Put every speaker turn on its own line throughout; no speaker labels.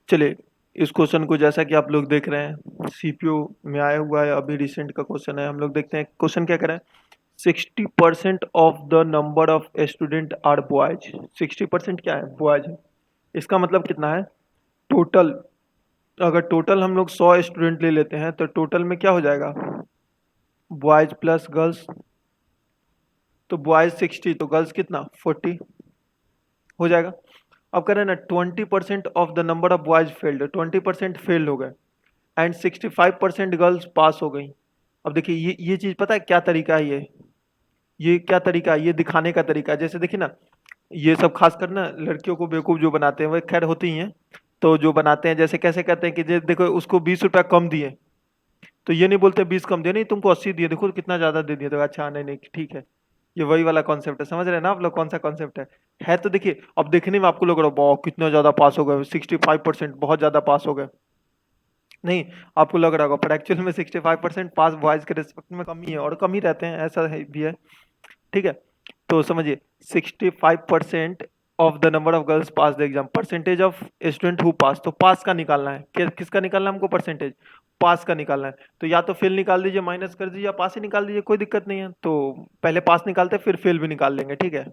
चलिए, इस क्वेश्चन को जैसा कि आप लोग देख रहे हैं सीपीयू में आया हुआ है, अभी रिसेंट का क्वेश्चन है। हम लोग देखते हैं क्वेश्चन क्या करें। 60% of the number of student are boys. 60% क्या है? बॉयज है। इसका मतलब कितना है? टोटल, अगर टोटल हम लोग 100 स्टूडेंट ले लेते हैं तो टोटल में क्या हो जाएगा? Boys plus girls. तो बॉयज 60 तो गर्ल्स कितना? 40 हो जाएगा। अब कह रहे हैं ना 20% of the number of boys failed, 20% fail हो गए एंड 65% गर्ल्स पास हो गई। अब देखिए ये चीज पता है क्या तरीका है? ये क्या तरीका है? ये दिखाने का तरीका है। जैसे देखिए ना, ये सब खासकर ना लड़कियों को बेवकूफ जो बनाते हैं वो खैर होती ही हैं। तो जो बनाते हैं जैसे कैसे कहते हैं कि देखो उसको 20 रुपया कम दिए, तो ये नहीं बोलते 20 कम दिए, नहीं तुमको 80 दिए, देखो कितना ज्यादा दे दिए। तो अच्छा नहीं नहीं ठीक है। ये वही वाला कॉन्सेप्ट है, समझ रहे हैं ना आप लोग कौन सा कॉन्सेप्ट है तो देखिए अब देखने में आपको लग रहा है वाह कितना ज्यादा पास हो गए, 65% बहुत ज्यादा पास हो गए। नहीं, आपको लग रहा होगा पर एक्चुअल में 65% पास बॉयज के रिस्पेक्ट में कम ही है, और कम ही रहते हैं, ऐसा है भी है। ठीक है, तो समझिए 65% of the number of girls pass the exam, percentage of student who पास। तो पास का निकालना है, किसका निकालना है हमको? परसेंटेज पास का निकालना है। तो या तो फेल निकाल दीजिए, माइनस कर दीजिए, या पास ही निकाल दीजिए, कोई दिक्कत नहीं है। तो पहले पास निकालते फिर फेल भी निकाल लेंगे, ठीक है।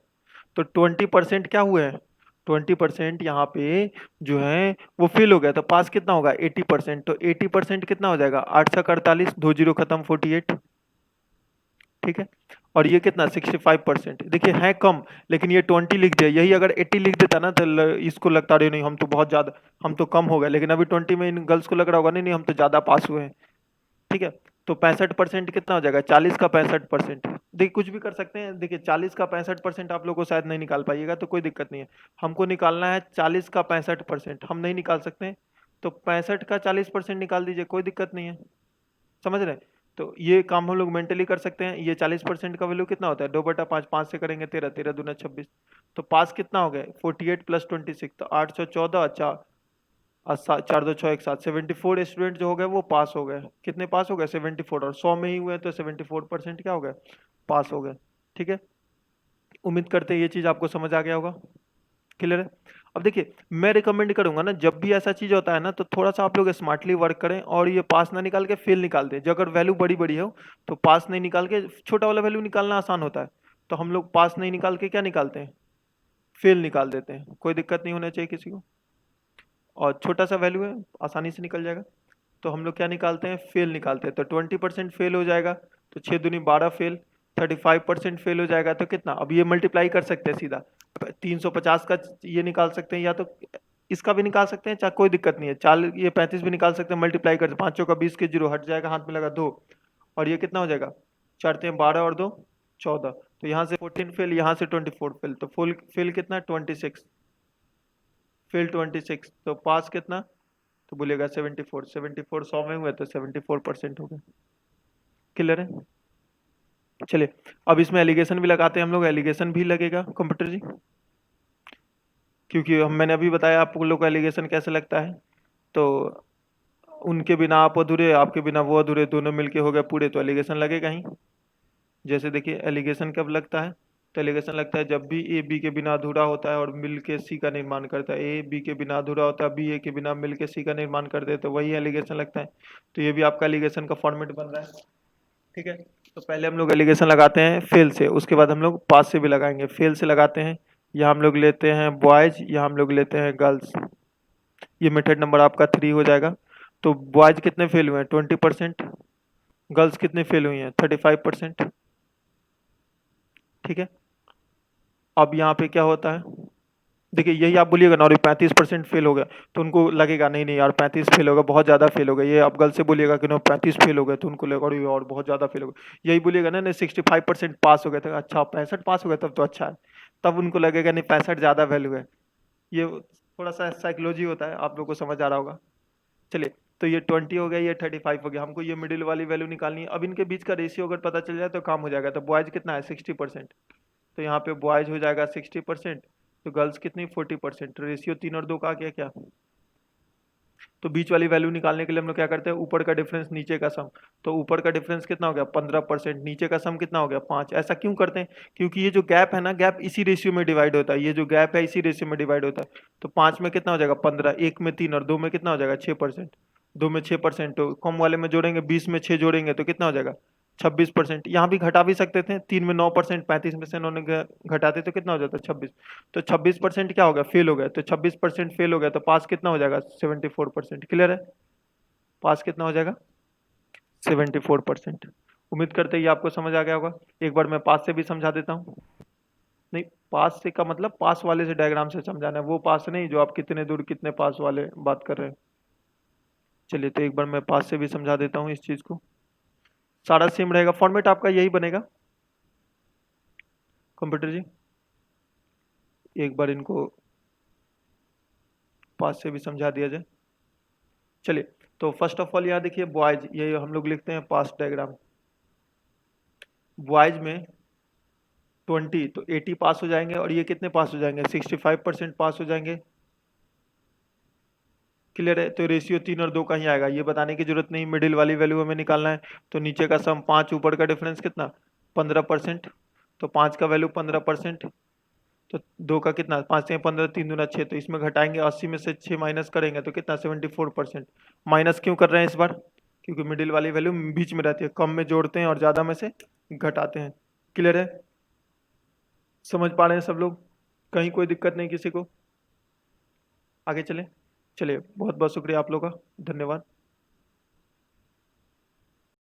तो 20% क्या हुए हैं? 20% यहाँ पे जो है वो फेल हो गया, तो पास कितना होगा? 80%। तो 80% कितना हो जाएगा? 8 से 48, 2 जीरो खत्म, 48। ठीक है, और ये कितना? 65%। देखिए है कम, लेकिन ये 20 लिख दिया। यही अगर 80 लिख देता ना तो इसको लगता रहे नहीं हम तो बहुत ज्यादा, हम तो कम हो गए। लेकिन अभी 20 में इन गर्ल्स को लग रहा होगा नहीं नहीं हम तो ज्यादा पास हुए हैं। ठीक है, तो 65% कितना हो जाएगा? 40 का 65%। देखिए कुछ भी कर सकते हैं। देखिए 40 का 65% आप लोग को शायद नहीं निकाल पाइएगा, तो कोई दिक्कत नहीं है। हमको निकालना है 40 का 65%, हम नहीं निकाल सकते हैं। तो 65 का 40% निकाल दीजिए, कोई दिक्कत नहीं है। समझ रहे हैं? तो ये काम हम लोग मेंटली कर सकते हैं। ये 40% का वैल्यू कितना होता है? 2/5, 5 से करेंगे 13, 13 दूना 26। तो पास कितना हो गए? 48 प्लस 26, तो 814। चार और 4 2 6 1 7, 74 स्टूडेंट जो हो गए वो पास हो गए। कितने पास हो गए? 74। और 100 में ही हुए तो 74% क्या हो गए? पास हो गए। ठीक है, उम्मीद करते हैं ये चीज आपको समझ आ गया होगा। क्लियर है? अब देखिए मैं रिकमेंड करूंगा ना, जब भी ऐसा चीज होता है ना तो थोड़ा सा आप लोग स्मार्टली वर्क करें और ये पास ना निकाल के फेल निकाल दें। जो अगर वैल्यू बड़ी बड़ी हो तो पास नहीं निकाल के छोटा वाला वैल्यू निकालना आसान होता है। तो हम लोग पास नहीं निकाल के क्या निकालते हैं? फेल निकाल देते हैं। कोई दिक्कत नहीं होना चाहिए किसी को, और छोटा सा वैल्यू है आसानी से निकल जाएगा। तो हम लोग क्या निकालते हैं? फेल निकालते हैं। तो 20% फेल हो जाएगा, तो 6 दूनी 12 फेल। 35% फेल हो जाएगा तो कितना? अब ये मल्टीप्लाई कर सकते हैं सीधा, 350 का ये निकाल सकते हैं, या तो इसका भी निकाल सकते हैं, चाहे कोई दिक्कत नहीं है। चाल ये 35 भी निकाल सकते हैं, मल्टीप्लाई कर 5 का 20 के जीरो हट जाएगा, हाथ में लगा 2। और ये कितना हो जाएगा? 4 3 12 और 2 14। तो यहाँ से 14 फेल, यहाँ से 24 फेल, तो फुल फेल कितना? 26 फेल 26। तो पास कितना? तो बोलिएगा 74। 74 100 में हुए तो 74% हो गए। क्लियर है? चलिए अब इसमें एलिगेशन भी लगाते हैं हम लोग। एलिगेशन भी लगेगा कंप्यूटर जी, क्योंकि हम मैंने अभी बताया आप लोग को एलिगेशन कैसे लगता है। तो उनके बिना आप अधूरे, आपके बिना वो अधूरे, दोनों मिलके हो गए पूरे, तो एलिगेशन लगेगा ही। जैसे देखिए एलिगेशन कब लगता है? तो एलिगेशन लगता है जब भी ए बी के बिना अधूरा होता है और मिल के सी का निर्माण करता है। ए बी के बिना अधूरा होता है, बी ए के बिना मिल के सी का निर्माण करते हैं, तो वही एलिगेशन लगता है। तो ये भी आपका एलिगेशन का फॉर्मेट बन रहा है। ठीक है, तो पहले हम लोग एलिगेशन लगाते हैं फेल से, उसके बाद हम लोग पास से भी लगाएंगे। फेल से लगाते हैं, यहाँ हम लोग लेते हैं बॉयज, यहाँ हम लोग लेते हैं गर्ल्स। ये मेथड नंबर आपका 3 हो जाएगा। तो बॉयज कितने फेल हुए हैं? 20%। गर्ल्स कितने फेल हुई हैं? 35%। ठीक है, अब यहाँ पे क्या होता है? देखिए यही आप बोलिएगा ना, और 35% फेल हो गया, तो उनको लगेगा नहीं नहीं यार 35 फेल हो गया, बहुत ज़्यादा फेल हो गया। ये आप गर्ल्स से बोलिएगा कि नो 35 फेल हो गए, तो उनको लगेगा अरे और बहुत ज़्यादा फेल हो गया। यही बोलिएगा ना नहीं 65% पास हो गए, तो अच्छा 65 पास हो गए तब तो अच्छा है, तब उनको लगेगा नहीं 65 ज़्यादा वैल्यू है। ये थोड़ा सा साइकोलॉजी होता है, आप लोग को समझ आ रहा होगा। चलिए, तो ये 20 हो गया, ये 35 हो गया। हमको ये मिडिल वाली वैल्यू निकालनी है। अब इनके बीच का रेशियो अगर पता चल जाए तो काम हो जाएगा। तो बॉयज कितना है? 60%। तो यहाँ पे बॉयज हो जाएगा 60%, तो गर्ल्स कितनी? 40%। रेशियो 3 और 2 का आ गया क्या? तो बीच वाली वैल्यू निकालने के लिए हम लोग क्या करते हैं, ऊपर का डिफरेंस नीचे का सम। तो ऊपर का डिफरेंस कितना हो गया 15%, नीचे का सम कितना हो गया 5। ऐसा क्यों करते हैं, क्योंकि ये जो गैप है ना, गैप इसी रेशियो में डिवाइड होता है, ये जो गैप है इसी रेशियो में डिवाइड होता है। तो 5 में कितना हो जाएगा 15, 1 में 3 और 2 में कितना हो जाएगा 6%। 2 में 6%, तो कम वाले में जोड़ेंगे 20 में 6 जोड़ेंगे तो कितना हो जाएगा 26%। यहाँ भी घटा भी सकते थे, 3 में 9%, 35 में से इन्होंने घटाते तो कितना हो जाता 26। तो 26% क्या हो गया, फेल हो गया। तो 26% फेल हो गया तो पास कितना हो जाएगा 74%। क्लियर है, पास कितना हो जाएगा 74%। उम्मीद करते हैं ये आपको समझ आ गया होगा। एक बार मैं पास से भी समझा देता हूँ। नहीं, पास से का मतलब पास वाले से डायग्राम से समझाना है, वो पास नहीं जो आप कितने दूर कितने पास वाले बात कर रहे हैं। चलिए तो एक बार मैं पास से भी समझा देता हूँ इस चीज को। सारा सेम रहेगा, फॉर्मेट आपका यही बनेगा कंप्यूटर जी। एक बार इनको पास से भी समझा दिया जाए। चलिए तो फर्स्ट ऑफ ऑल यहाँ देखिए बॉयज, ये हम लोग लिखते हैं पास डायग्राम। बॉयज में 20 तो 80 पास हो जाएंगे, और ये कितने पास हो जाएंगे 65% पास हो जाएंगे। क्लियर है, तो रेशियो 3 और 2 का ही आएगा, ये बताने की जरूरत नहीं, मिडिल वाली वैल्यू हमें निकालना है। तो नीचे का सम 5, ऊपर का डिफरेंस कितना 15%। तो 5 का वैल्यू 15%, तो 2 का कितना 5 से 15, 3 दूना 6, तो इसमें घटाएंगे 80 में से 6 माइनस करेंगे तो कितना 74%। माइनस क्यों कर रहे हैं इस बार, क्योंकि मिडिल वाली वैल्यू बीच में रहती है, कम में जोड़ते हैं और ज़्यादा में से घटाते हैं। क्लियर है, समझ पा रहे हैं सब लोग, कहीं कोई दिक्कत नहीं किसी को। आगे चलें, चलिए बहुत बहुत शुक्रिया आप लोगों का, धन्यवाद।